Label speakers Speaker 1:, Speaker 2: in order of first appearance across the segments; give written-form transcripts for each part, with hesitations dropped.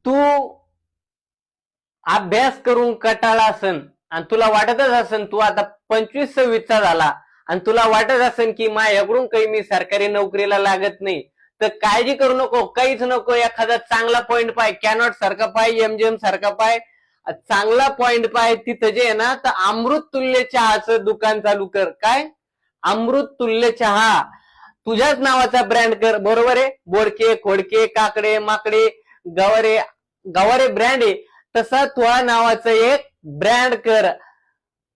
Speaker 1: तू अभ्यास करून कटाळा असन आणि तुला वाटतच असन तू आता 25-26चा झाला आणि तुला वाटत असेल की माझ्याकडून काही मी सरकारी नोकरीला लागत नाही, तर काळजी करू नको, काहीच नको. एखादा चांगला पॉइंट पाय, कॅनॉट सारखा पाय, एमजीएम सारखा पाय, चांगला पॉइंट पाय. तिथं जे आहे ना तर अमृत तुल्य चहाचं दुकान चालू कर. काय? अमृत तुल्य चहा. तुझ्याच नावाचा ब्रँड कर. बरोबर आहे? बोडके, खोडके, काकडे, माकडे, गवारे, गवारे ब्रँड आहे, तसा तुझ्या नावाचं एक ब्रँड कर.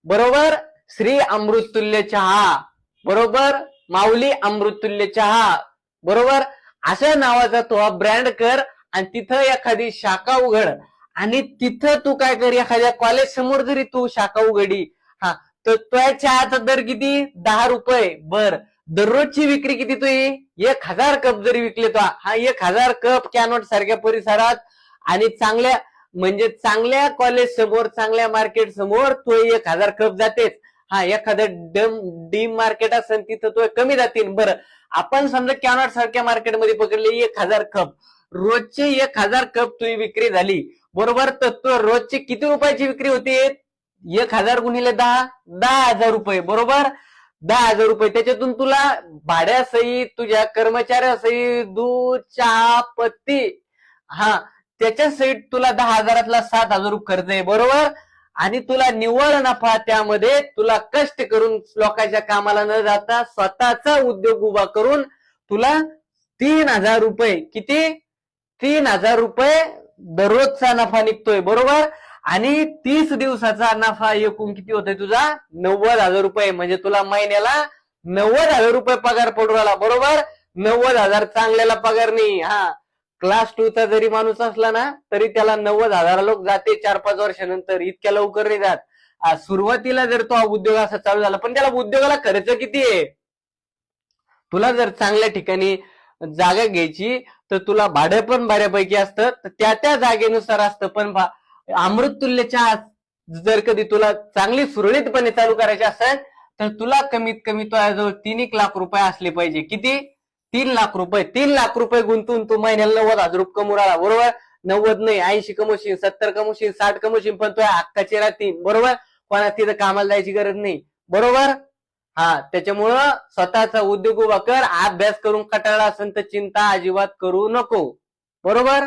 Speaker 1: बरोबर? श्री अमृततुल्य चहा. बरोबर? माऊली अमृततुल्य चहा. बरोबर? अशा नावाचा तो ब्रँड कर आणि तिथं एखादी शाखा उघड आणि तिथं तू काय कर, एखाद्या कॉलेज समोर जरी तू शाखा उघडी, हा, तर तुझ्या चहाचा दर किती? 10 रुपये. बर, दररोजची विक्री किती तुझी? 1000 कप जरी विकले तो, हा 1000 कप कॅनॉट सारख्या परिसरात आणि चांगल्या म्हणजे चांगल्या कॉलेज समोर, चांगल्या मार्केट समोर तो 1000 कप जातेच. हा, एखादं डीम मार्केट असेल तिथं तो कमी जातील. बरं, आपण समजा कॅनॉट सारख्या मार्केटमध्ये पकडले 1000 कप, रोजचे 1000 कप तुझी विक्री झाली. बरोबर? तर तो रोजची किती रुपयाची विक्री होते? 1000 गुणिले 10, 10,000 रुपये. बरोबर? 10,000 रुपये. त्याच्यातून तुला भाड्यासहित, तुझ्या कर्मचाऱ्यासहित, दूध, चहा, पत्ती, हा, त्याच्या सहित तुला 10,000तला 7,000 खर्च आहे. बरोबर? आणि तुला निव्वळ नफा त्यामध्ये तुला कष्ट करून लोकांच्या कामाला न जाता स्वतःचा उद्योग उभा करून तुला 3,000 रुपये, किती? 3,000 रुपये दररोजचा नफा निघतोय. बरोबर? आणि 30 दिवसाचा नफा एकूण किती होतोय तुझा? 90,000 रुपये. म्हणजे तुला महिन्याला 90,000 रुपये पगार पडू राहिला. बरोबर? 90,000 चांगल्याला पगार नाही. हा, क्लास 2चा जरी माणूस असला ना तरी त्याला 90,000 लोक जाते 4-5 वर्षानंतर, इतक्या लवकर नाही जात. सुरुवातीला जर तो उद्योग असा चालू झाला, पण त्याला उद्योगाला खर्च किती आहे? तुला जर चांगल्या ठिकाणी जागा घ्यायची तर तुला भाडं पण बऱ्यापैकी असतं, तर त्या जागेनुसार असतं. पण अमृततुल्य चहा जर कधी तुला चांगली सुरळीतपणे चालू करायची असेल तर तुला कमीत कमी तुझ्याजवळ 3 लाख रुपये असले पाहिजे. किती? 3 लाख रुपये. 3 लाख रुपये गुंतून तू महिन्याला 90,000 रुपये कमवू राहिला. बरोबर? 90 नाही, 80 कमवशील, 70 कमवशील, 60 कमवशील, पण तुझ्या हक्काचे राहतील. बरोबर? कोणा तिथं कामाला जायची गरज नाही. बरोबर? हा, त्याच्यामुळं स्वतःचा उद्योग उभा कर. अभ्यास करून कटाळा असेल तर चिंता अजिबात करू नको. बरोबर?